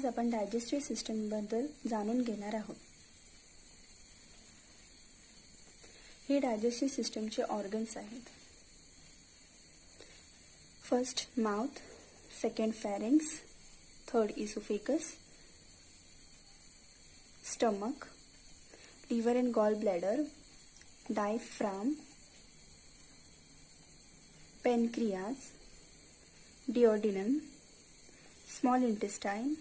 आपण डायजेस्टिव्ह सिस्टमबद्दल जाणून घेणार आहोत. हे डायजेस्टिव्ह सिस्टमचे ऑर्गन्स आहेत. First mouth, second pharynx, third oesophagus, stomach, liver and gall bladder, diaphragm, pancreas, duodenum, small intestine.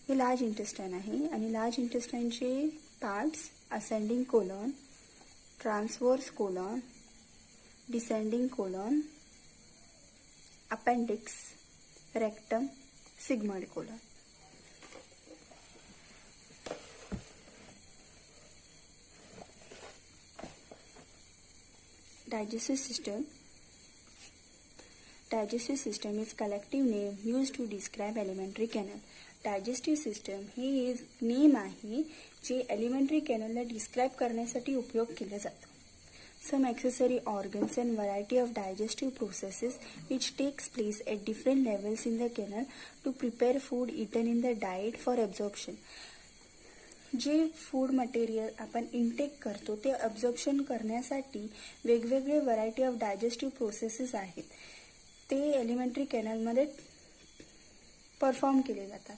हे लार्ज इंटेस्टाइन आहे आणि लार्ज इंटेस्टाइनचे parts ascending colon, transverse colon, descending colon, appendix, rectum, sigmoid colon. Digestive system is collective name used to describe alimentary canal. Digestive system हे name आहे जे alimentary canal ला describe करण्यासाठी उपयोग केले जातं. Some accessory organs and variety of digestive processes which takes place at different levels in the canal to prepare food eaten in the diet for absorption. जे food material आपण intake करतो ते absorption करण्यासाठी वेगवेगळे व्हरायटी ऑफ डायजेस्टिव्ह प्रोसेसेस आहेत. ते elementary कॅनलमध्ये perform केले जातात.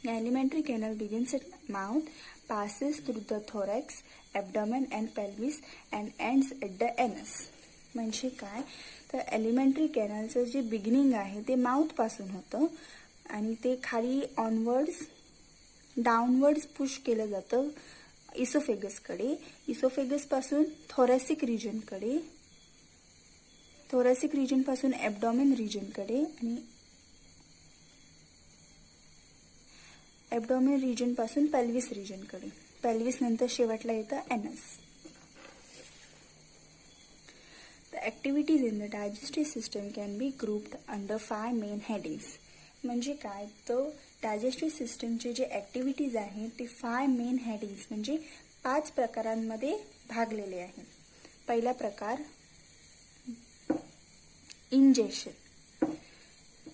Elementary canal begins at mouth, passes through the thorax, abdomen and pelvis and ends at the anus. म्हणजे काय तर एलिमेंटरी कॅनलचं जे बिगिनिंग आहे ते माउथ पासून होतं आणि ते खाली ऑनवर्ड्स डाऊनवर्ड्स पुश केलं जातं इसोफेगसकडे. इसोफेगस पासून थोरॅसिक रिजनकडे, थोरॅसिक रिजन पासून ॲब्डॉमेन रिजनकडे आणि ॲब्डॉमेन रिजन पासून पेल्विस रिजनकडे. पेल्विस नंतर शेवटला येतं एनस. The activities in the digestive system can be grouped under 5 main headings. म्हणजे काय तर डायजेस्टिव्ह सिस्टमचे जे ॲक्टिव्हिटीज आहेत ते 5 मेन हेडिंग्स म्हणजे 5 प्रकारांमध्ये भागलेले आहेत. पहिला प्रकार इंजेशन,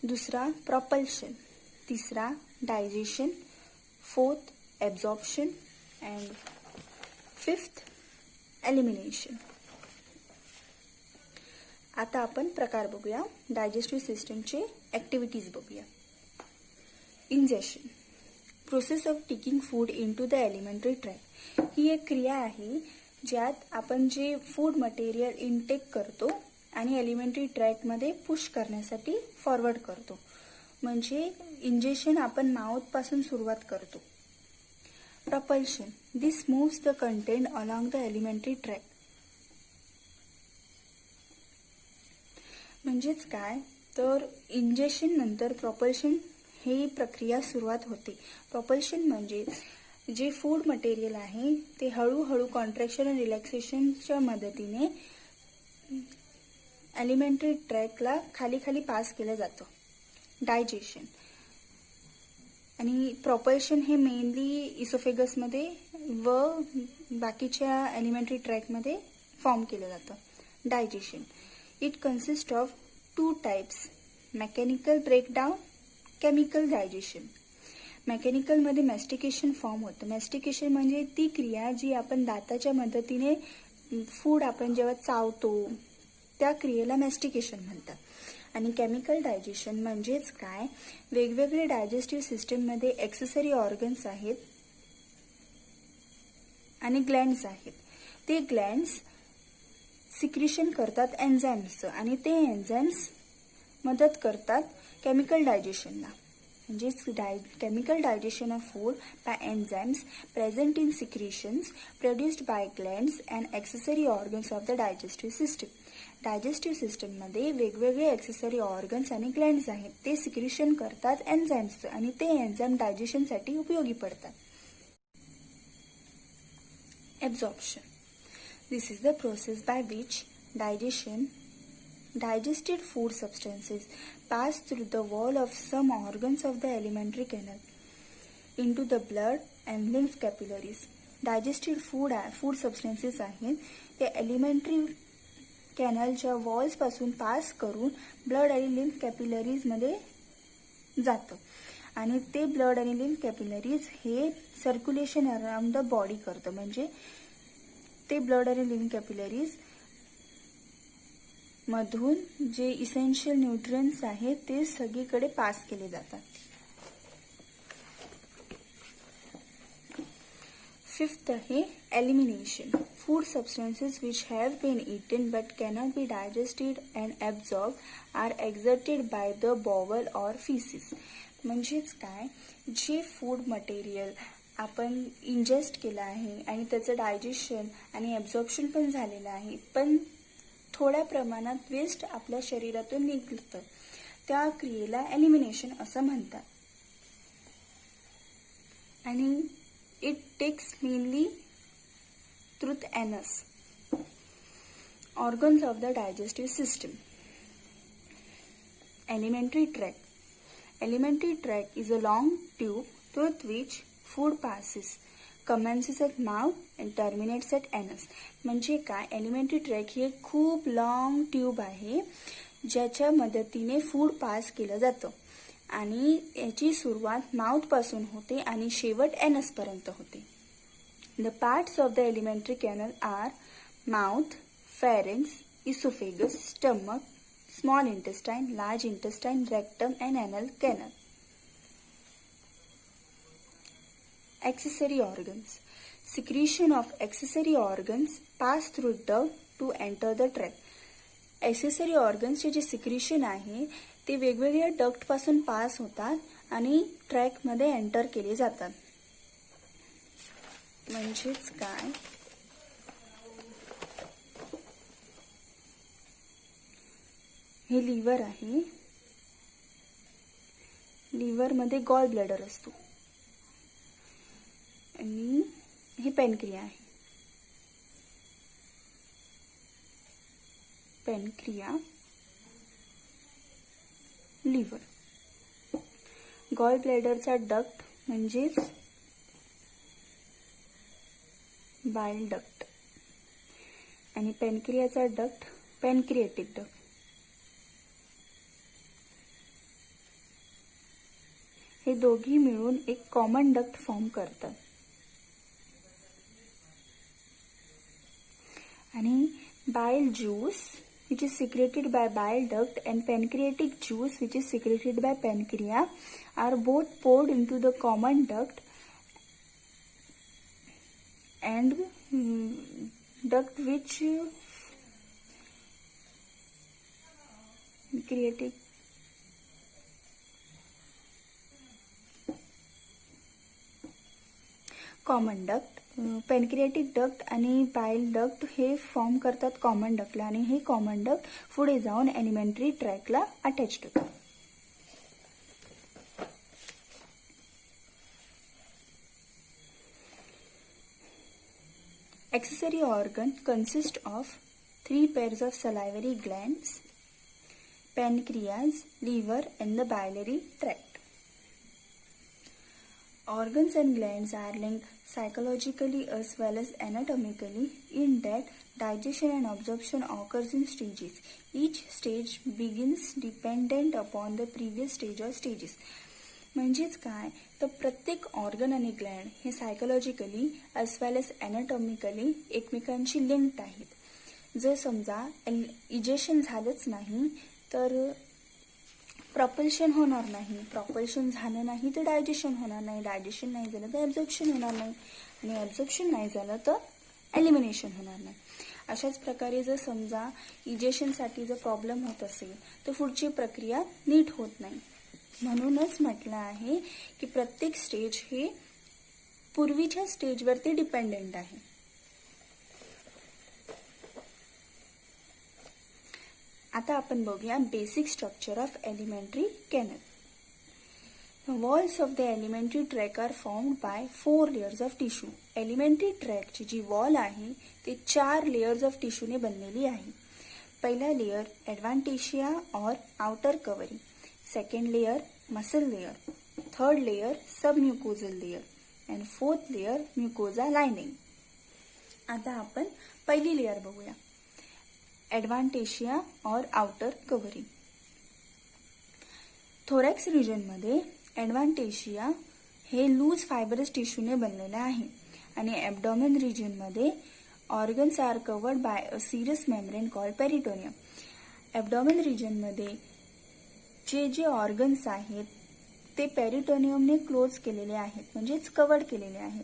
दुसरा प्रॉपल्शन, तिसरा digestion, fourth absorption and fifth elimination. आता आपण प्रकार बघूया. डायजेस्टिव्ह सिस्टमचे ॲक्टिव्हिटीज बघूया. Ingestion, process of taking food into the alimentary tract. ही एक क्रिया आहे ज्यात आपण जे फूड मटेरियल इनटेक करतो आणि एलिमेंटरी ट्रॅक्टमध्ये पुश करण्यासाठी फॉरवर्ड करतो. म्हणजे इंजेशन आपण माउथपासून सुरुवात करतो. Propulsion, this moves the content along the alimentary tract. म्हणजेच काय तर इंजेशन नंतर प्रॉपल्शन ही प्रक्रिया सुरुवात होते. प्रॉपल्शन म्हणजे जे फूड मटेरियल आहे ते हळूहळू कॉन्ट्रॅक्शन आणि रिलॅक्सेशनच्या मदतीने एलिमेंटरी ट्रॅकला खाली खाली पास केलं जातं. डायजेशन आणि प्रॉपल्शन हे मेनली इसोफेगसमध्ये व बाकीच्या एलिमेंटरी ट्रॅकमध्ये फॉर्म केलं जातं. Digestion, it consist of 2 types, mechanical breakdown, chemical digestion. मेकॅनिकलमध्ये मॅस्टिकेशन फॉर्म होतं. मॅस्टिकेशन म्हणजे ती क्रिया जी आपण दाताच्या मदतीने फूड आपण जेव्हा चावतो त्या क्रियेला मॅस्टिकेशन म्हणतात. आणि केमिकल डायजेशन म्हणजेच काय वेगवेगळे डायजेस्टिव्ह सिस्टममध्ये ॲक्सेसरी ऑर्गन्स आहेत आणि ग्लँड्स आहेत. ते ग्लँड्स सिक्रिशन करतात एन्झाईम्सचं आणि ते एन्झाईम्स मदत करतात केमिकल डायजेशनला. म्हणजेच chemical digestion of food by enzymes present in secretions produced by glands and accessory organs of the digestive system. Digestive सिस्टममध्ये वेगवेगळे ॲक्सेसरी ऑर्गन्स आणि ग्लँड्स आहेत. ते सिक्रिशन करतात एन्झाईम्सचं आणि ते एन्झाईम डायजेशनसाठी उपयोगी पडतात. Absorption, this is the process by which digested food substances pass through the wall of some organs of the alimentary canal into the blood and lymph capillaries. Digested food substances आहेत ते alimentary कॅनलच्या walls पासून pass करून blood आणि lymph capillaries मध्ये जातं आणि ते blood आणि लिम्फ कॅपिलरीज हे सर्क्युलेशन अराउंड द बॉडी करतं. म्हणजे ते ब्लड आणि लिम्फ कॅपिलरीज मधून जे इसेन्शियल न्यूट्रिएंट्स आहेत ते सगळीकडे पास केले जातात. फिफ्थ आहे elimination. Food substances which have been eaten but cannot be digested and absorb are excreted by the bowel or faeces. म्हणजेच काय, जे फूड मटेरियल आपण इंजेस्ट केलं आहे आणि त्याचं डायजेशन आणि ॲब्झॉर्प्शन पण झालेलं आहे, पण थोड्या प्रमाणात वेस्ट आपल्या शरीरातून निघतं, त्या क्रियेला एलिमिनेशन असं म्हणतात. आणि it takes mainly through the anus. Organs of the digestive system. Alimentary tract. Alimentary tract is a long tube through which food passes, commences at mouth and terminates at anus. म्हणजे काय, elementary track ही एक खूप long tube आहे ज्याच्या मदतीने food pass केलं जातं आणि याची सुरुवात माउथ पासून होते आणि शेवट एनस पर्यंत होते. The parts of the elementary canal R mouth, pharynx, oesophagus, stomach, small intestine, large intestine, rectum and anal canal. Accessory organs. Secretion of accessory organs pass through duct to enter the tract. Accessory organs चे जे secretion आहे ते वेगवेगळ्या duct पासून pass होतात आणि track मध्ये enter केले जातात. म्हणजेच काय, हे लिव्हर आहे, लिव्हर मध्ये गॉल ब्लॅडर असतो आणि हे पॅनक्रिया आहे. Pancreas, liver. गॉल ब्लॅडरचा डक्ट म्हणजेच बाईल डक्ट आणि पॅनक्रियाचा डक्ट पॅनक्रिएटिक डक्ट. हे दोघी मिळून एक कॉमन डक्ट फॉर्म करतात. आणि बाईल juice which is secreted by bile duct and pancreatic juice which is secreted by pancreas are both poured into the common duct and duct which pancreatic common duct, pancreatic duct आणि bile duct हे form करतात common डक्टला आणि हे common duct पुढे जाऊन elementary ट्रॅकला attached होतात. Accessory organ consist of 3 pairs of salivary glands, pancreas, liver and the biliary tract. Organs and glands are linked psychologically as well as anatomically in that digestion and absorption occurs in stages. Each stage begins dependent upon the previous stage or stages. म्हणजेच काय, तर प्रत्येक organ आणि Gland हे psychologically as well as ॲनाटॉमिकली एकमेकांशी linked आहेत. जर समजा इजेशन झालंच नाही तर प्रॉपल्शन होणार नाही, प्रॉपल्शन झालं नाही तर डायजेशन होणार नाही, डायजेशन नाही झालं तर ॲब्झॉर्प्शन होणार नाही आणि ॲब्झॉर्प्शन नाही झालं तर एलिमिनेशन होणार नाही. अशाच प्रकारे जर समजा इजेशनसाठी जर प्रॉब्लेम होत असेल तर पुढची प्रक्रिया नीट होत नाही. म्हणूनच म्हटलं आहे की प्रत्येक स्टेज हे पूर्वीच्या स्टेजवरती डिपेंडेंट आहे. आता आपण बघूया basic structure of alimentary canal. Walls of the alimentary tract are formed by 4 layers of tissue. Alimentary ट्रॅकची जी वॉल आहे ती 4 लेयर्स ऑफ टिश्यूने बनलेली आहे. पहिला लेयर ॲडव्हान्टेशिया और outer covering, second layer muscle layer, third layer sub mucosal layer and fourth layer mucosa lining. आता आपण पहिली लेयर बघूया, ॲडव्हान्टेशिया और आउटर कवरिंग. थोरॅक्स रिजनमध्ये ॲडव्हान्टेशिया हे लूज फायबरस टिश्यूने बनलेलं आहे आणि ॲब्डॉमेन रिजनमध्ये organs are covered by a serous membrane called peritoneum. Abdomen रिजनमध्ये जे ऑर्गन्स आहेत ते पेरिटोनियमने क्लोज केलेले आहेत, म्हणजेच कवर्ड केलेले आहेत.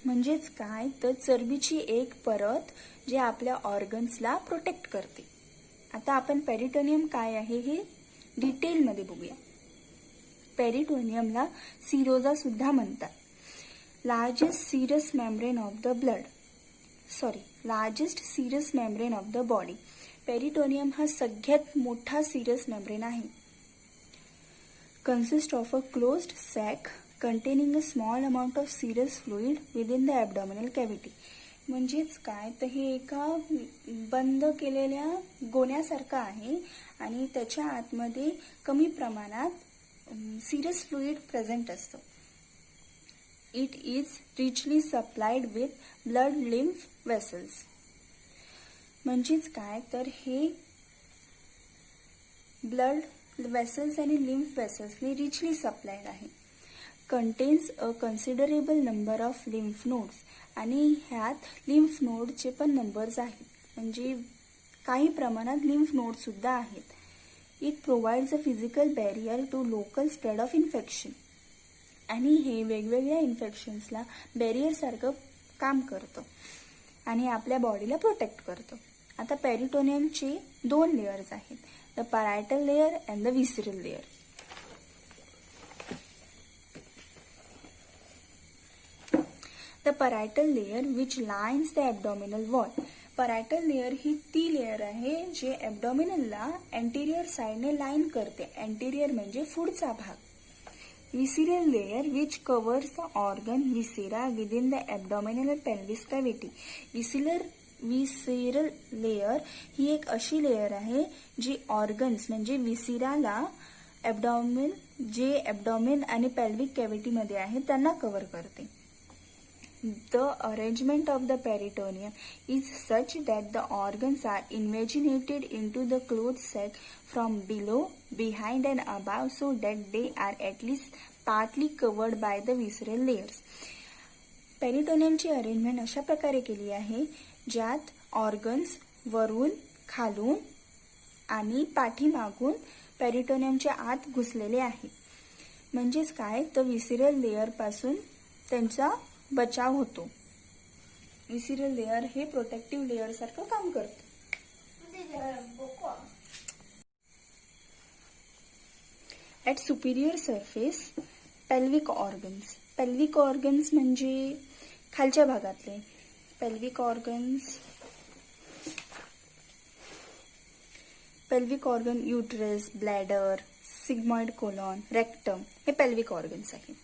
म्हणजेच काय तर चरबीची एक परत जे आपल्या ऑर्गन्सला प्रोटेक्ट करते. आता आपण पेरिटोनियम काय आहे हे डिटेलमध्ये बघूया. पेरिटोनियमला सिरोजा सुद्धा म्हणतात. Largest serous membrane of the largest serous membrane of the body. Peritoneum हा सगळ्यात मोठा सिरस मेम्ब्रेन आहे. Consist of a closed sac containing a small amount of serous fluid within the abdominal cavity. म्हणजेच काय तर हे एका बंद केलेल्या गोण्यासारखं आहे आणि त्याच्या आतमध्ये कमी प्रमाणात सिरस फ्लुइड प्रेझेंट असतं. It is richly supplied with blood lymph vessels. म्हणजेच काय तर हे ब्लड वेसल्स आणि लिम्फ वेसल्सने रिचली सप्लाइड आहे. Contains a considerable number of lymph nodes. आणि ह्यात लिम्फ नोडचे पण नंबर्स आहेत, म्हणजे काही प्रमाणात लिम्फ नोड सुद्धा आहेत. It provides a physical barrier to local spread of infection. आणि हे वेगवेगळ्या इन्फेक्शन्सला बॅरियरसारखं काम करतं आणि आपल्या बॉडीला प्रोटेक्ट करतं. आता पेरिटोनियमचे 2 लेयर्स आहेत, the parietal layer and the विसरल layer. The parietal layer which lines the abdominal wall. Parietal layer ही ती लेयर आहे जे ॲब्डॉमिनलला अँटेरियर साइडने लाईन करते. अँटेरियर म्हणजे पुढचा भाग. Visceral layer which covers the organ viscera within the abdominal pelvis cavity. Visceral layer ही एक अशी लेयर आहे जी ऑर्गन्स म्हणजे विसिराला ॲब्डॉमिन आणि पेल्विक कॅव्हिटीमध्ये आहे त्यांना कव्हर करते. The arrangement of the peritoneum is such that the organs are invaginated into the closed sac from below, behind and above so that they are at least partly covered by the visceral layers. पेरिटोनियमची arrangement अशा प्रकारे केली आहे ज्यात organs वरून, खालून आणि पाठीमागून पेरिटोनियमच्या आत घुसलेले आहेत. म्हणजेच काय तर विसिरल लेयर पासून त्यांचा बचाव होतो. विसिरल लेयर हे प्रोटेक्टिव्ह लेयर सारखं काम करतं. At Superior surface pelvic organs. Pelvic organs म्हणजे खालच्या भागातले pelvic organ uterus, bladder, sigmoid colon, rectum हे पेल्विक ऑर्गन्स आहेत.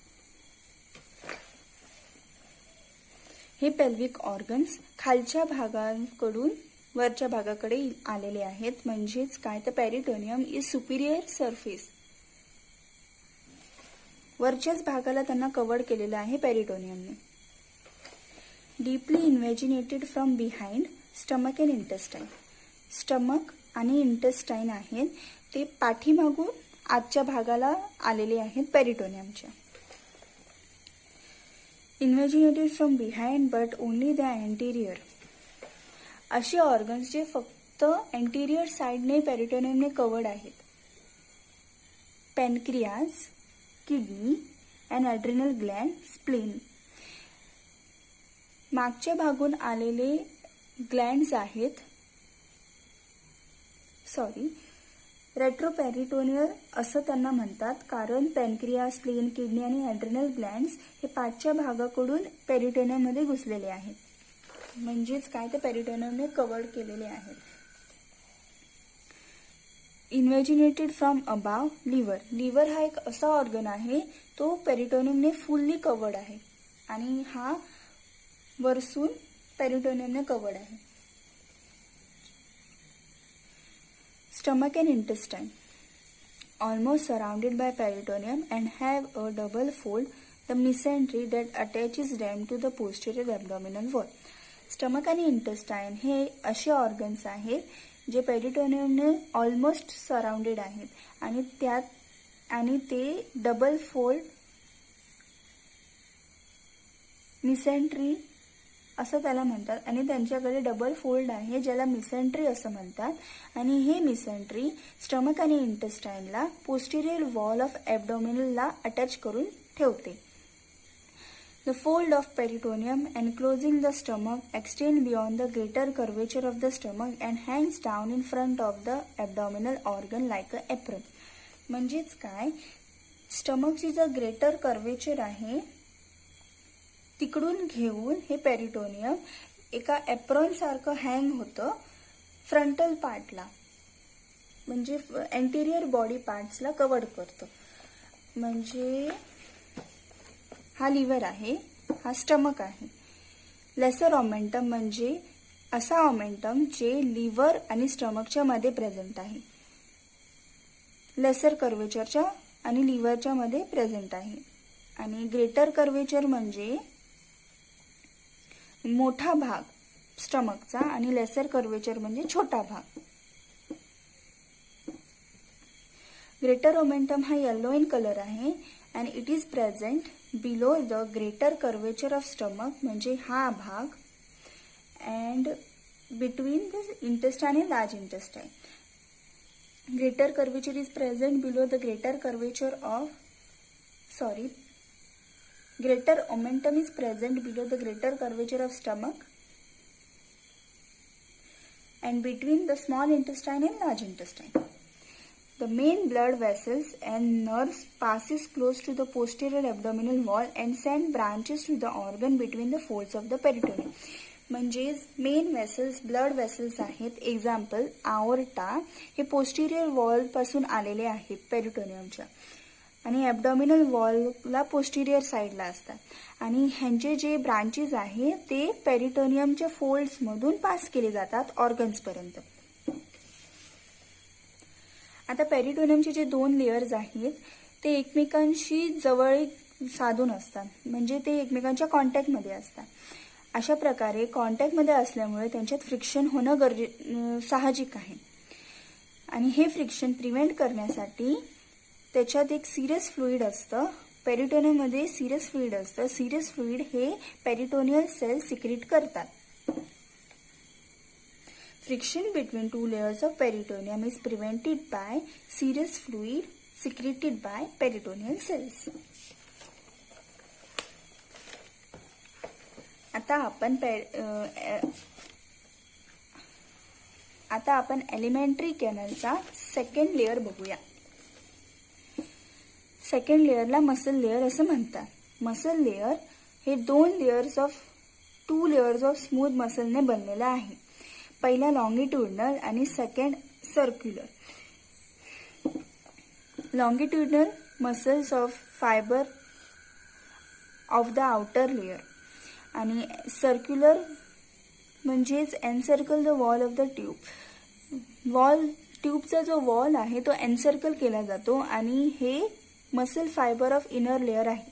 हे पेल्विक ऑर्गन्स खालच्या भागाकडून वरच्या भागाकडे आलेले आहेत. म्हणजेच काय तर पेरिटोनियम इज सुपिरियर सरफेस. वरच्याच भागाला त्यांना कव्हर केलेलं आहे पेरिटोनियमने. Deeply invaginated from behind stomach and intestine. Stomach आणि इंटेस्टाईन आहेत ते पाठीमागून आतच्या भागाला आलेले आहेत पेरिटोनियमच्या. Invaginated from behind but only the anterior. असे ऑर्गन्स जे फक्त अँटेरियर साइडने पेरिटोनियमने कवर्ड आहेत. Pancreas, kidney and adrenal gland, spleen. मागच्या भागून आलेले ग्लँड्स आहेत. रेट्रोपेरिटोनियल असं त्यांना म्हणतात कारण पॅनक्रियास, स्प्लीन, किडनी आणि ॲड्रिनल ग्लँड्स हे पाठच्या भागाकडून पेरिटोनियममध्ये घुसलेले आहेत. म्हणजेच काय ते पेरिटोनियमने कव्हर केलेले आहेत. इन्व्हेजिनेटेड फ्रॉम अबाव लिव्हर. लिव्हर हा एक असा ऑर्गन आहे तो पेरिटोनियमने फुल्ली कव्हर्ड आहे आणि हा वरसून पेरिटोनियमने कव्हर्ड आहे. Stomach and intestine almost surrounded by peritoneum and have a double fold, the mesentery that attaches them to the posterior abdominal wall. Stomach आणि इंटेस्टाईन हे असे ऑर्गन्स आहेत जे पेरिटोनियमने ऑलमोस्ट सराउंडेड आहेत आणि ते डबल फोल्ड मिसेंट्री असं त्याला म्हणतात आणि त्यांच्याकडे डबल फोल्ड आहे ज्याला मिसेंट्री असं म्हणतात आणि हे मिसेंट्री स्टमक आणि इंटेस्टाइनला पोस्टिरियर वॉल ऑफ ॲब्डोमिनलला अटॅच करून ठेवते. The fold of peritoneum enclosing the stomach extends beyond the greater curvature of the stomach and hangs down in front of the abdominal organ like a apron. म्हणजेच काय, स्टमकची जो greater curvature आहे तिकडून घेऊन हे peritoneum एका एप्रॉन सारखं hang होतं फ्रंटल पार्टला, म्हणजे एंटिरियर बॉडी पार्ट्सला कव्हर करतं. म्हणजे हा लिव्हर आहे, हा स्टमक आहे. लेसर ऑमेंटम म्हणजे असा ऑमेंटम जे लिव्हर आणि स्टमकच्या मध्ये प्रेझेंट आहे. लेसर कर्वेचरच्या आणि लिव्हरच्या मध्ये प्रेझेंट आहे. आणि ग्रेटर कर्वेचर म्हणजे मोठा भाग स्टमकचा आणि लेसर कर्वेचर म्हणजे छोटा भाग. ग्रेटर ओमेंटम हा येलो इन कलर आहे and it is present below the greater curvature of stomach म्हणजे हा भाग and between the intestine and large intestine. Greater curvature is present below the greater omentum is present below the greater curvature of stomach and between the small intestine and large intestine. The main blood vessels and nerves passes close to the posterior abdominal wall and send branches to the organ between the folds of the peritoneum. म्हणजेच main vessels blood vessels आहेत. Example आओर्टा हे posterior wall पासून आलेले आहेत पेरिटोनियमच्या आणि ॲब्डॉमिनल वॉलला posterior साईडला असतात आणि ह्यांचे जे ब्रांचेस आहेत ते पेरिटोनियमच्या फोल्ड्समधून पास केले जातात ऑर्गन्सपर्यंत. आता पेरिटोनियमचे जे 2 लेयर्स आहेत ते एकमेकांशी जवळ साधून असतात, म्हणजे ते एकमेकांच्या कॉन्टॅक्टमध्ये असतात. अशा प्रकारे कॉन्टॅक्टमध्ये असल्यामुळे त्यांच्यात फ्रिक्शन होणं साहजिक आहे आणि हे फ्रिक्शन प्रिव्हेंट करण्यासाठी त्याच्यात एक सिरस फ्लुइड असतं. पेरिटोनियममध्ये सिरस फ्लुइड असतं. सिरस फ्लुइड हे पेरिटोनियल सेल्स सिक्रीट करतात. Friction between 2 layers of peritoneum is prevented by serous fluid secreted by peritoneal cells. आता आपण एलिमेंटरी कॅनलचा सेकंड लेयर बघूया. सेकंड लेयरला मसल लेयर असं म्हणतात. मसल लेयर हे 2 लेयर्स ऑफ स्मूथ मसलने बनलेलं आहे. पहिला लॉंगिट्युडनल आणि second circular. Longitudinal muscles of fibre of the outer layer आणि सर्क्युलर म्हणजेच encircle the wall of the tube. ट्यूबचा जो वॉल आहे तो एनसर्कल केला जातो आणि हे muscle fibre of inner layer आहे.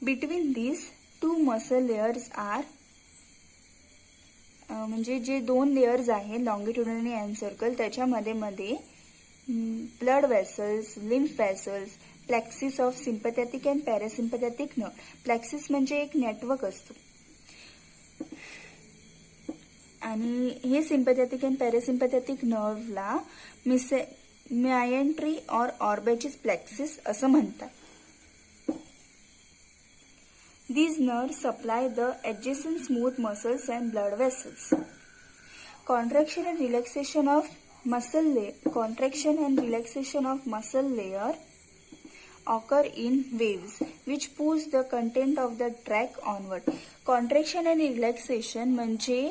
Between this 2 muscle layers are म्हणजे जे 2 लेयर्स आहेत लॉंगिट्युडनल आणि एनसर्कल त्याच्यामध्ये blood vessels, lymph vessels, plexus of sympathetic and parasympathetic nerve. Plexus म्हणजे एक नेटवर्क असतो आणि हे सिम्पॅथेटिक अँड पॅरासिम्पॅथेटिक नर्वला मायंट्री और ऑर्बेचिस प्लेक्सिस असं म्हणतात. These nerves supply the adjacent smooth muscles and blood vessels. Contraction and relaxation of muscle layer occur in waves, which push the content of the tract onward. Contraction and relaxation म्हणजे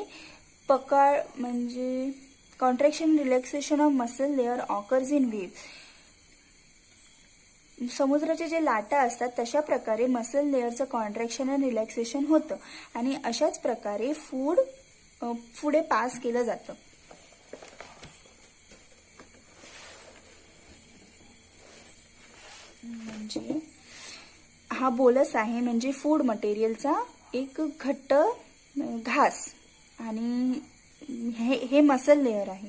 contraction and relaxation of muscle layer occurs in waves. समुद्राचे जे लाटा असतात तशा प्रकारे muscle लेअरचं contraction आणि relaxation होतं आणि अशाच प्रकारे फूड पुढे पास केलं जातं. म्हणजे हा बोलस आहे म्हणजे फूड मटेरियलचा एक घट्ट घास आणि हे मसल लेअर आहे.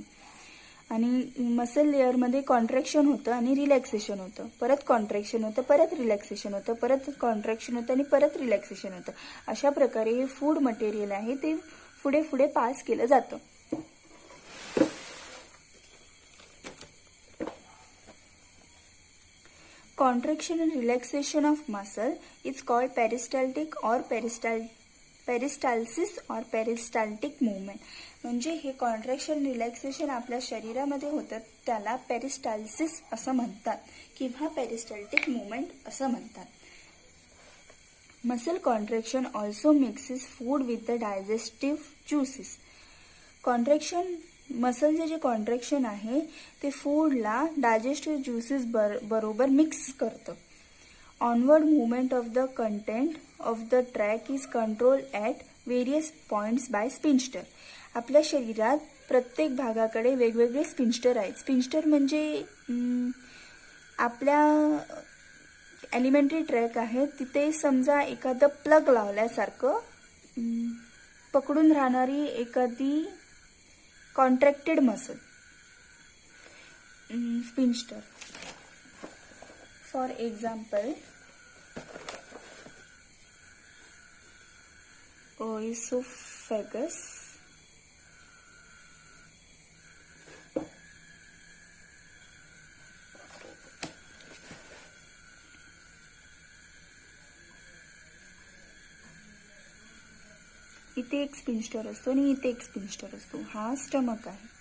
आणि मसल लेअरमध्ये कॉन्ट्रॅक्शन होतं आणि रिलॅक्सेशन होतं, परत कॉन्ट्रॅक्शन होतं, परत रिलॅक्सेशन होतं, परत कॉन्ट्रॅक्शन होतं आणि परत रिलॅक्सेशन होतं. अशा प्रकारे हे फूड मटेरियल आहे ते पुढे पुढे पास केलं जातं. Contraction and relaxation of muscle is called peristaltic or peristalsis or peristaltic movement. म्हणजे हे कॉन्ट्रॅक्शन रिलॅक्सेशन आपल्या शरीरामध्ये होतं त्याला पेरिस्टाल्सिस असं म्हणतात किंवा पेरिस्टाल्टिक मुवमेंट असं म्हणतात. Muscle contraction also mixes food with the digestive juices. Contraction मसलचे जे कॉन्ट्रॅक्शन आहे ते फूडला डायजेस्टिव्ह ज्युसेस बरोबर मिक्स करतं. Onward movement of the content of the tract is control at various points by sphincter. आपल्या शरीरात प्रत्येक भागाकडे वेगवेगळे स्पिंस्टर आहेत. स्पिंस्टर म्हणजे आपल्या एलिमेंटरी ट्रॅक आहे तिथे समजा एखादं प्लग लावल्यासारखं पकडून राहणारी एखादी contracted muscle sphincter. For example ओएसोफेगस, इथे एक स्पिंस्टर असतो आणि इथे एक स्पिंस्टर असतो. हा स्टमक आहे.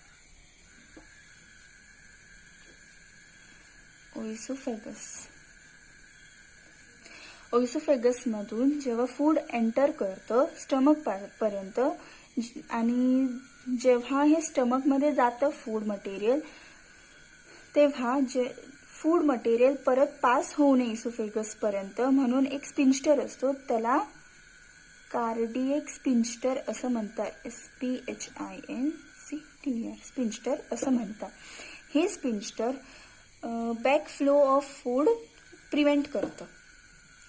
ओएसोफेगस मधून जेव्हा फूड एंटर करतं स्टमक पर्यंत आणि जेव्हा हे स्टमक मध्ये जातं फूड मटेरियल तेव्हा फूड मटेरियल परत पास होऊ नये इसोफेगस पर्यंत म्हणून एक स्पिंस्टर असतो त्याला कार्डियक स्पिंस्टर असं म्हणतात. SPHINCTER स्पिंस्टर असं म्हणतात. हे sphincter back flow of food prevent करतं.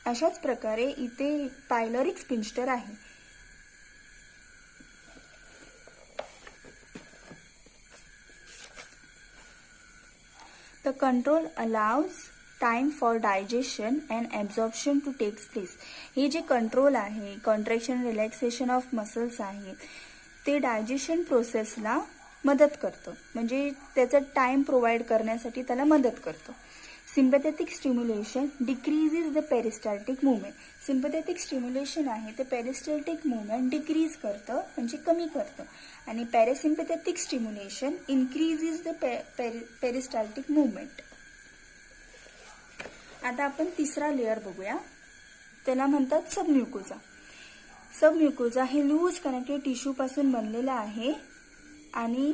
अशाच प्रकारे इथे पायलरिक स्पिंस्टर आहे. The control allows time for digestion and absorption to takes place. हे जे कंट्रोल आहे कॉन्ट्रॅक्शन रिलॅक्सेशन ऑफ मसल्स आहे ते डायजेशन प्रोसेसला मदत करतं म्हणजे त्याचा टाइम प्रोव्हाइड करण्यासाठी त्याला मदत करतं. Sympathetic stimulation decreases the peristaltic movement. Sympathetic stimulation आहे ते पेरिस्टाल्टिक मुवमेंट डिक्रीज करतं म्हणजे कमी करतं आणि parasympathetic stimulation increases the peristaltic movement. आता आपण तिसरा लेअर बघूया, त्याला म्हणतात सबम्युकोजा. सबम्युकोजा हे लूज कनेक्टेड टिश्यू पासून बनलेलं आहे आणि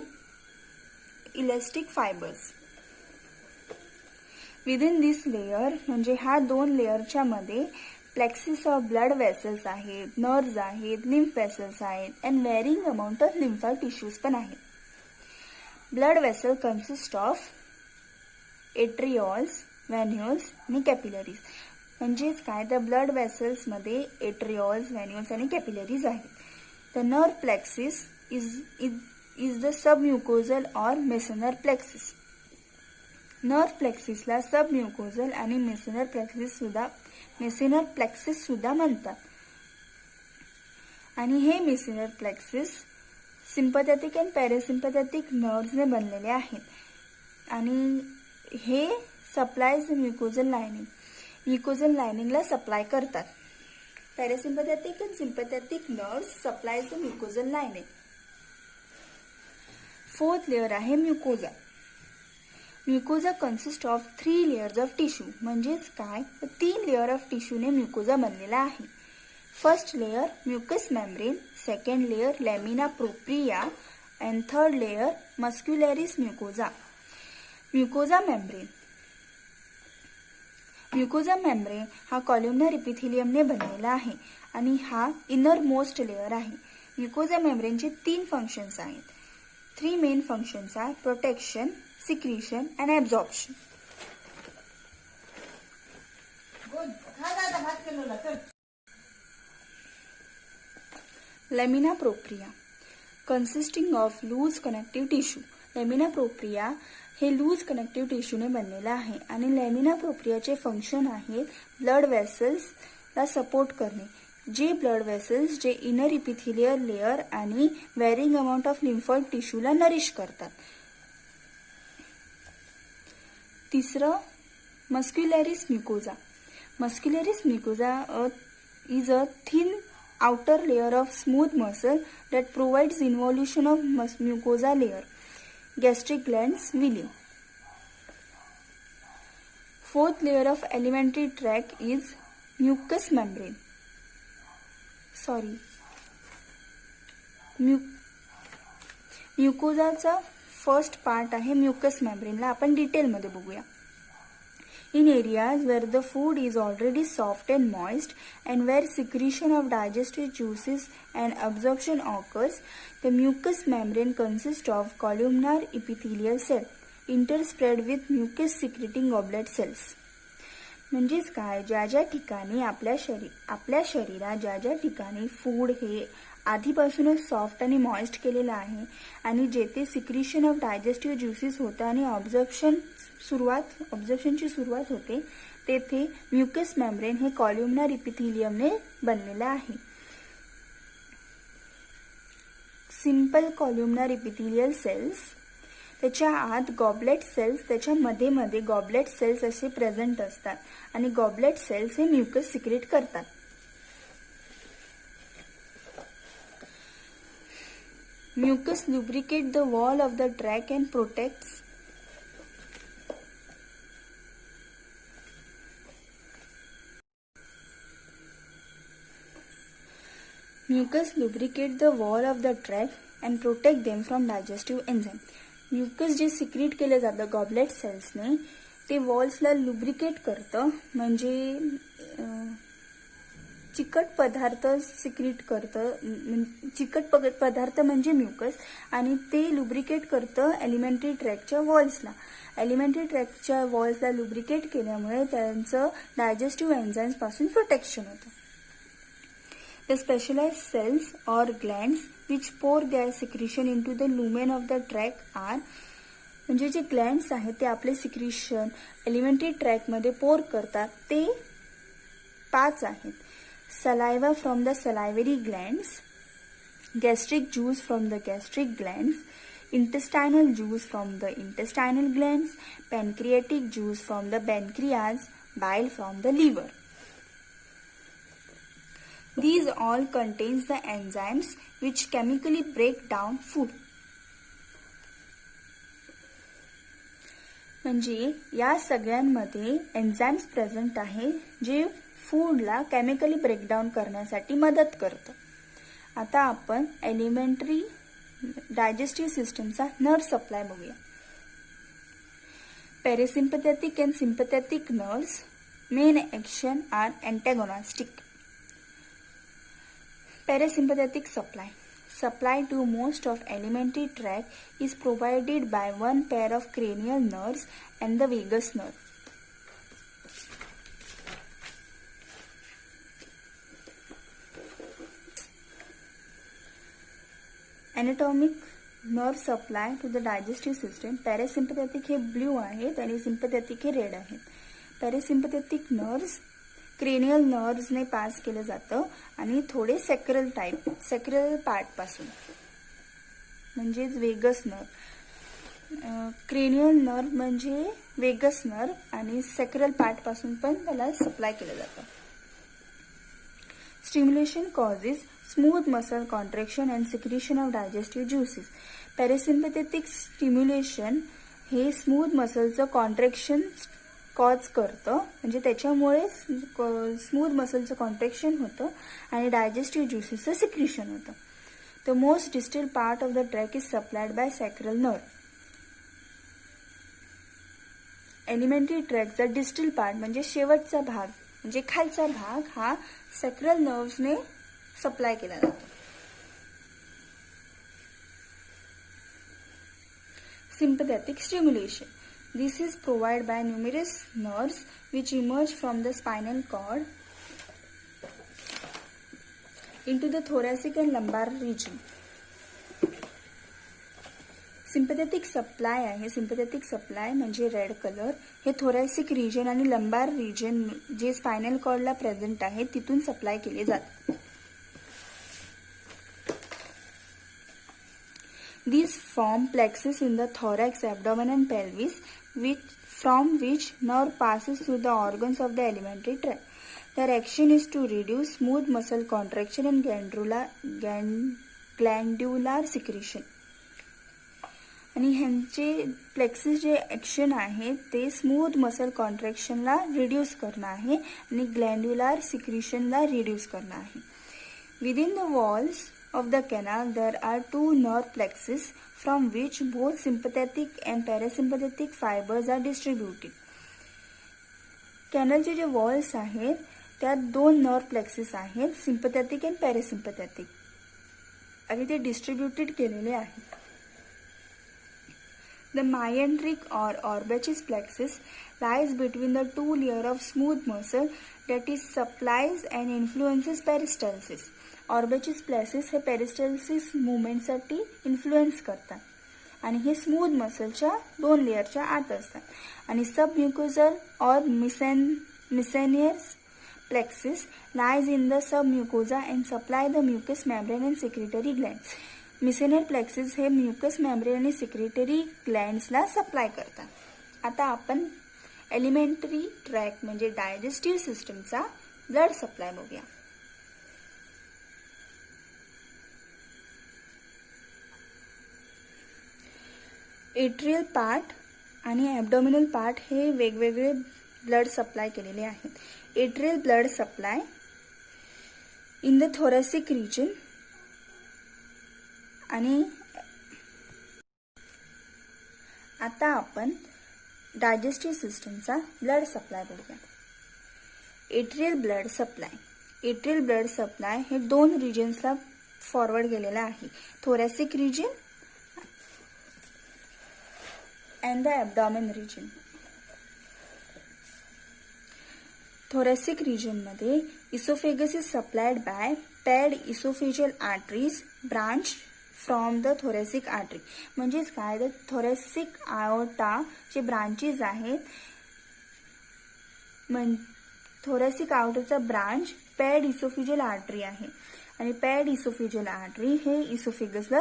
इलास्टिक फायबर्स. विदिन दिस लेअर म्हणजे हा 2 लेअरच्या मध्ये प्लेक्सिस ऑफ ब्लड वेसल्स आहेत, नर्व्स आहेत, लिम्फ वेसल्स आहेत and varying amount of लिम्फा tissues पण आहेत. ब्लड वेसल कन्सिस्ट ऑफ एट्रिओल्स, व्हॅन्युल्स आणि कॅपिलरीज. म्हणजेच काय तर ब्लड वेसल्स मध्ये एट्रिओल्स, व्हॅन्युल्स आणि कॅपिलरीज आहेत. The nerve plexus is the submucosal or Meissner plexus. Nerve प्लेक्सिसला सबम्युकोजल आणि मेसेनर प्लेक्सिस सुद्धा म्हणतात. आणि हे Meissner plexus sympathetic and parasympathetic नर्व्सने बनलेले आहेत आणि हे supplies the mucosal lining. Mucosal लायनिंगला सप्लाय करतात. Parasympathetic and sympathetic nerves supplies the mucosal lining. Fourth layer आहे म्युकोजा. Mucosa consist of 3 layers of tissue. म्हणजेच काय 3 लेअर ऑफ टिश्यूने म्युकोजा बनलेला आहे. First layer mucous membrane, second layer lamina propria and third layer muscularis mucosa. Mucosa membrane. Mucosa membrane हा columnar इपिथिलियमने बनलेला आहे आणि हा इनर मोस्ट लेअर आहे. म्युकोजा मेम्ब्रेनचे 3 फंक्शन्स आहेत. 3 मेन फंक्शन्स आहे protection, secretion and absorption. Lamina propria. Consisting of loose connective tissue. Lamina propria हे loose connective टिश्यूने बनलेलं आहे आणि लॅमिना प्रोप्रियाचे फंक्शन आहे ब्लड वेसल्सला सपोर्ट करणे. जे ब्लड वेसल्स जे इनर इपिथिलियर लेअर आणि व्हॅरिंग अमाऊंट ऑफ लिम्फॉइड टिश्यूला नरिश करतात. तिसरं muscularis mucosa. Muscularis mucosa is a thin outer layer of smooth muscle that provides involution of mucosa layer. Gastric glands, villi. Fourth layer of alimentary tract is mucous membrane. म्युकोजाचा first part आहे mucous मेम्ब्रेनला आपण डिटेलमध्ये बघूया. In areas where the food is already soft and moist and where secretion of digestive juices and absorption occurs, the mucous membrane consists of columnar epithelial cell interspread with mucus secreting goblet cells. म्हणजेच काय, ज्या ज्या ठिकाणी आपल्या शरीरात ज्या ज्या ठिकाणी फूड हे आधीपासूनच सॉफ्ट आणि मॉइस्ट केलेलं आहे आणि जेथे सिक्रिशन ऑफ डायजेस्टिव्ह ज्युसेस होतं आणि ऑब्झर्प्शनची सुरुवात होते तेथे म्युकस मेम्ब्रेन हे कॉल्युमनर इपिथिलियमने बनलेलं आहे. सिंपल कॉल्युमनर इपिथिलियल सेल्स, त्याच्या आत गॉबलेट सेल्स, त्याच्या मध्ये गॉबलेट सेल्स असे प्रेझेंट असतात आणि गॉबलेट सेल्स हे म्युकस सिक्रेट करतात. Mucus lubricate the wall of the tract and protects them from digestive enzyme. Mucus जे सिक्रेट केलं जातं गॉबलेट सेल्सने ते वॉल्सला लुब्रिकेट करतं, म्हणजे चिकट पदार्थ सिक्रेट करतं. चिकट पदार्थ म्हणजे म्युकस आणि ते लुब्रिकेट करतं एलिमेंटरी ट्रॅकच्या वॉल्सला. एलिमेंटरी ट्रॅकच्या वॉल्सला लुब्रिकेट केल्यामुळे त्यांचं डायजेस्टिव्ह एन्झाईम्स पासून प्रोटेक्शन होतं. The specialized cells or glands which pour their secretion into the lumen of the tract are, म्हणजे जे ग्लँड्स आहेत ते आपले सिक्रिशन एलिमेंटरी ट्रॅकमध्ये पोर करतात ते 5 आहेत. Saliva from the salivary glands, gastric juice from the gastric glands, intestinal juice from the intestinal glands, pancreatic juice from the pancreas, bile from the liver. These all contains the enzymes which chemically break down food. म्हणजे या सगळ्यांमध्ये enzymes present आहे जे फूडला chemically breakdown करण्यासाठी मदत करतं. आता आपण एलिमेंटरी डायजेस्टिव्ह सिस्टमचा नर्व सप्लाय बघूया. Parasympathetic and sympathetic nerves main action are antagonistic. Parasympathetic supply to most of alimentary tract is provided by one pair of cranial nerves and the vagus nerve. Anatomic nerve supply to the digestive system. Parasympathetic हे blue आहेत आणि sympathetic हे red आहेत. Parasympathetic nerves cranial नर्व्सने pass केलं जातं आणि थोडे sacral part पासून, म्हणजेच वेगस नर्व. क्रेनियल नर्व म्हणजे वेगस नर्व आणि सेक्रल पार्ट पासून पण त्याला सप्लाय केलं जातं. Stimulation causes smooth muscle contraction and secretion of digestive juices. Parasympathetic stimulation हे स्मूथ मसलचं कॉन्ट्रॅक्शन कॉज करतं, म्हणजे त्याच्यामुळे स्मूथ मसलचं कॉन्ट्रॅक्शन होतं आणि डायजेस्टिव्ह ज्युसेसचं सिक्रिशन होतं. The most distal part of the tract is supplied by sacral nerve. Alimentary ट्रॅकचा distal part म्हणजे शेवटचा भाग, म्हणजे खालचा भाग हा सॅक्रल नर्व्सने सप्लाय केला जातो. Sympathetic stimulation. This is provided by numerous nerves which emerge from the spinal cord into the thoracic and lumbar region. Sympathetic supply आहे. सिम्पथेटिक सप्लाय म्हणजे रेड कलर, हे थोरॅसिक रिजन आणि लंबार रिजन जे spinal कॉर्डला present आहे तिथून supply केले जातात. These form plexus in the thorax, abdomen and pelvis, from which nerve passes through the organs of the alimentary tract. Their action is to reduce smooth muscle contraction and glandular secretion. आणि ह्यांचे plexus जे action आहे ते smooth muscle कॉन्ट्रॅक्शनला reduce करणं आहे आणि ग्लँड्युलर सिक्रिशनला reduce करणं आहे. Within the walls of the canal there are two nerve plexes from which both sympathetic and parasympathetic fibers are distributed. कॅनलचे जे वॉल्स आहेत त्यात दोन नर्व प्लेक्सेस आहेत, सिम्पथॅटिक अँड पॅरासिम्पथॅटिक, आणि ते डिस्ट्रीब्युटेड केलेले आहेत. The myendric or Orbesch's plexus lies between the two layers of smooth muscle that is supplies and influences peristalsis. Auerbach's plexus हे पेरिस्टल्सिस मुवमेंटसाठी इन्फ्लुएन्स करतात आणि हे स्मूथ मसलच्या दोन लेअरच्या आत असतात. आणि सब म्युकोजल और Meissner's plexus lies in the sub mucosa and supply the mucous membrane and secretory glands. Meissner plexus हे म्युकस मेम्ब्रेन आणि सिक्रेटरी ग्लँड्सला सप्लाय करतात. आता आपण एलिमेंटरी ट्रॅक म्हणजे डायजेस्टिव्ह सिस्टमचा ब्लड सप्लाय बघूया. एट्रियल पार्ट आणि ॲब्डोमिनल पार्ट हे वेगवेगळे ब्लड सप्लाय केलेले आहेत. Arterial blood supply in the thoracic region आणि आता आपण डायजेस्टिव्ह सिस्टमचा ब्लड सप्लाय बघूया. Arterial blood supply. Arterial blood supply हे दोन रिजन्सला फॉरवर्ड केलेलं आहे, thoracic region and the abdomen region. Thoracic region मध्ये esophagus is supplied by paired esophageal arteries branched from the thoracic artery. म्हणजेच काय, तर thoracic aorta जे ब्रांचेस आहेत, thoracic aortaचा ब्रांच paired esophageal artery आहे आणि paired esophageal artery हे esophagus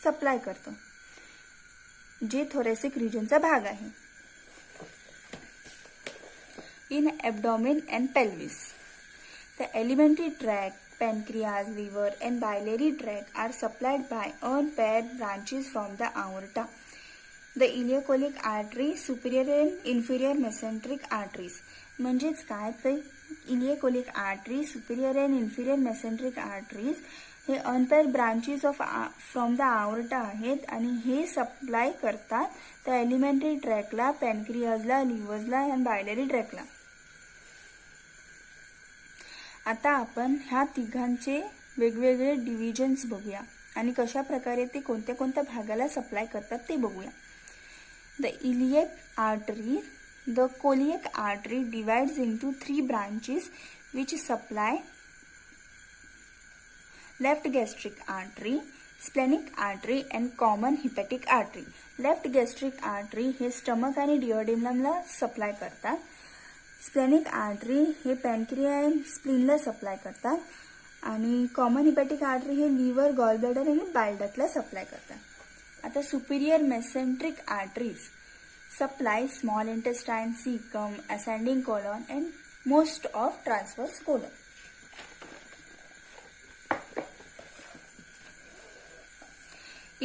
सप्लाय करतो जे थोरॅसिक रिजनचा भाग आहे. In abdomen and pelvis the alimentary tract, pancreas, liver and biliary tract are supplied by unpaired branches from the aorta. The ileocholic artery, superior and inferior mesenteric arteries. म्हणजेच काय, तर ileocolic artery, superior and inferior mesenteric arteries हे unpaired branches from the aorta आहेत आणि हे supply करतात त्या elementary ट्रॅकला, पॅनक्रियाजला, लिव्हर्सला आणि बायलरी ट्रॅकला. आता आपण ह्या तिघांचे वेगवेगळे डिव्हिजन्स बघूया आणि कशा प्रकारे ते कोणत्या कोणत्या भागाला सप्लाय करतात ते बघूया. The iliac artery, the coeliac artery divides into 3 branches which supply left gastric artery, splenic artery and common hepatic artery. Left gastric artery हे स्टमक आणि डिओडेनमला सप्लाय करतात. स्प्लेनिक आर्टरी हे पॅनक्रिया आणि स्प्लीनला सप्लाय करतात आणि कॉमन हिपॅटिक आर्टरी हे liver, gall bladder आणि bile डक्टला supply करतात. आता Superior mesenteric arteries supply small intestine, caecum, ascending colon and most of transverse colon.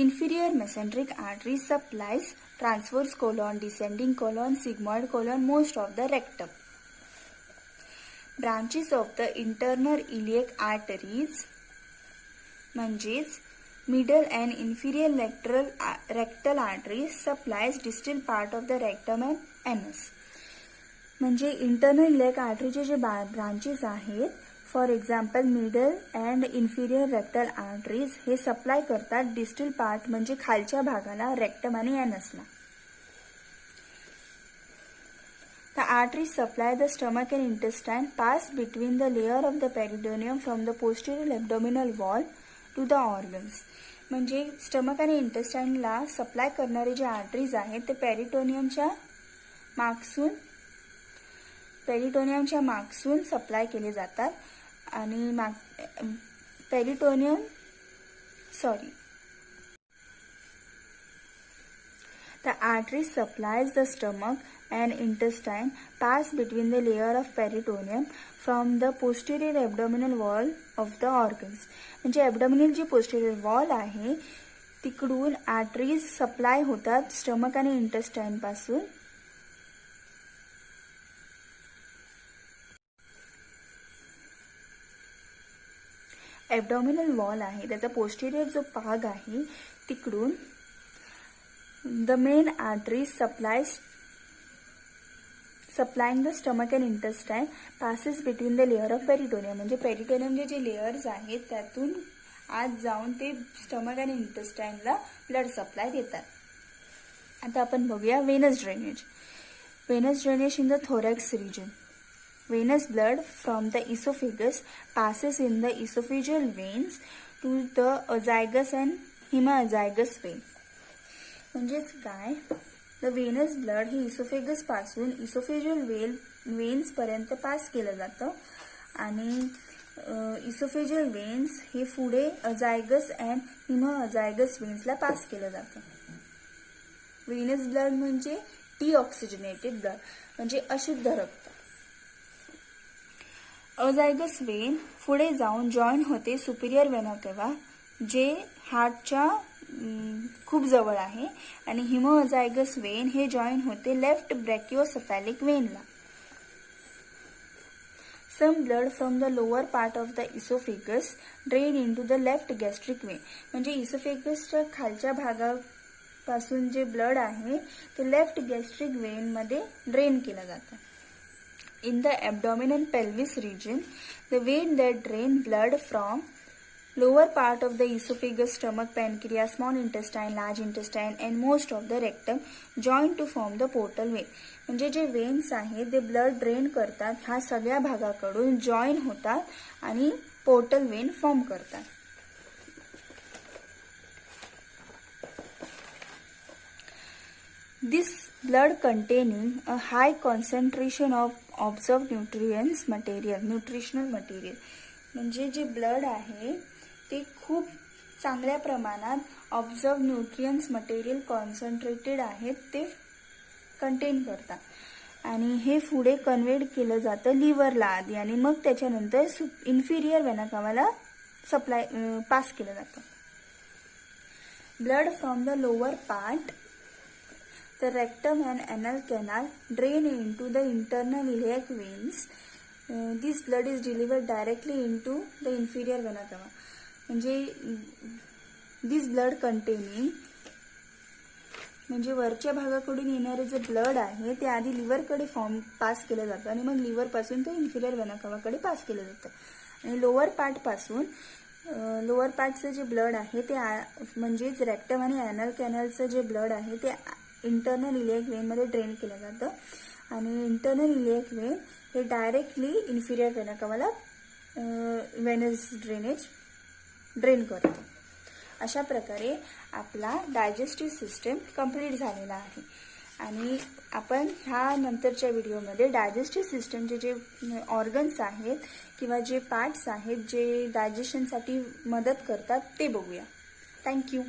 Inferior mesenteric artery supplies transverse colon, descending colon, sigmoid colon, most of the rectum. Branches of the internal iliac arteries म्हणजेच middle and inferior rectal arteries supplies distal part of the rectum and anus. म्हणजे internal iliac आर्टरीचे जे branches आहेत, for example middle and inferior rectal arteries हे supply करतात distal part म्हणजे खालच्या भागाला, रेक्टम आणि एनसला. The arteries supply the stomach and intestine, pass between the layer of the peritoneum from the posterior abdominal wall to the organs. म्हणजे stomach आणि इंटेस्टाईनला सप्लाय करणारे जे आर्टरीज आहेत ते पेरिटोनियमच्या मागसून सप्लाय केले जातात आणि The artery supplies the stomach and intestine pass between the layer of peritoneum from the posterior abdominal wall of the organs. म्हणजे abdominal जी posterior wall आहे तिकडून arteries सप्लाय होतात स्टमक आणि इंटेस्टाईन पासून. ॲब्डॉमिनल वॉल आहे त्याचा पोस्टेरियर जो भाग आहे तिकडून the main arteries supplying the stomach and intestine passes between the layer of peritoneum. म्हणजे पेरिटोनियमचे जे लेयर्स आहेत त्यातून आत जाऊन ते स्टमक आणि इंटेस्टाईनला ब्लड सप्लाय देतात. आता आपण बघूया venous drainage in the thorax region. Venous blood from the esophagus passes in the esophageal veins to the azygous and hemazygous vein. म्हणजेच काय, द वेनस ब्लड हे इसोफेगस पासून इसोफेजियल वेन्स पर्यंत पास केलं जातं आणि इसोफेजियल वेन्स हे पुढे अजायगस अँड हिमअजायगस वेन्सला पास केलं जातं. वेनस ब्लड म्हणजे डीऑक्सिजनेटेड ब्लड म्हणजे अशुद्ध रक्त. अजायगस वेन पुढे जाऊन जॉईन होते सुपिरियर वेना केव्हा जे हार्टच्या खूप जवळ आहे आणि हिमोअजायगस वेन हे जॉईन होते लेफ्ट ब्रॅकिओसेफॅलिक वेनला. Some blood from the lower part of the oesophagus drain into the left gastric vein. म्हणजे इसोफेगसच्या खालच्या भागापासून जे ब्लड आहे ते लेफ्ट गॅस्ट्रिक वेनमध्ये ड्रेन केलं जातं. In the abdominal pelvis region, the vein that drain blood from lower part of the esophagus, stomach, pancreas, small intestine, large intestine and most of the rectum join to form the portal vein. म्हणजे जे veins आहेत ते blood drain करतात ह्या सगळ्या भागाकडून join होतात आणि पोर्टल वेन फॉर्म करतात. This blood containing a high concentration of observed nutritional material. म्हणजे जे ब्लड आहे ते खूप चांगल्या प्रमाणात ऑब्झर्व न्यूट्रियन्स मटेरियल कॉन्सन्ट्रेटेड आहेत ते कंटेन करतात आणि हे पुढे कन्व्हेट केलं जातं लिव्हरला आधी आणि मग त्याच्यानंतर इन्फिरियर वेना कावाला पास केलं जातं. Blood from the lower part the rectum and anal canal drain into the internal iliac veins. This blood is delivered directly into the inferior vena cava. म्हणजे this blood containing म्हणजे वरच्या भागाकडून येणारे जे blood आहे ते आधी लिव्हरकडे पास केलं जातं आणि मग लिव्हर पासून ते इन्फिरियर वेना कावाकडे पास केलं जातं आणि लोअर पार्टचं जे ब्लड आहे ते म्हणजेच रेक्टम आणि अॅनल कॅनलचं जे ब्लड आहे ते इंटरनल इलियाक वेनमध्ये ड्रेन केलं जातं आणि इंटरनल इलियाक वेन हे डायरेक्टली इन्फिरियर वेना कावाला वेनस ड्रेनेज ड्रेन करतो. अशा प्रकारे आपला डायजेस्टिव्ह सिस्टम कंप्लीट झालेला आहे आणि आपण ह्या नंतरच्या व्हिडिओमध्ये डायजेस्टिव्ह सिस्टमचे जे ऑर्गन्स आहेत किंवा जे पार्ट्स आहेत जे डायजेशनसाठी मदत करतात ते बघूया. थँक्यू.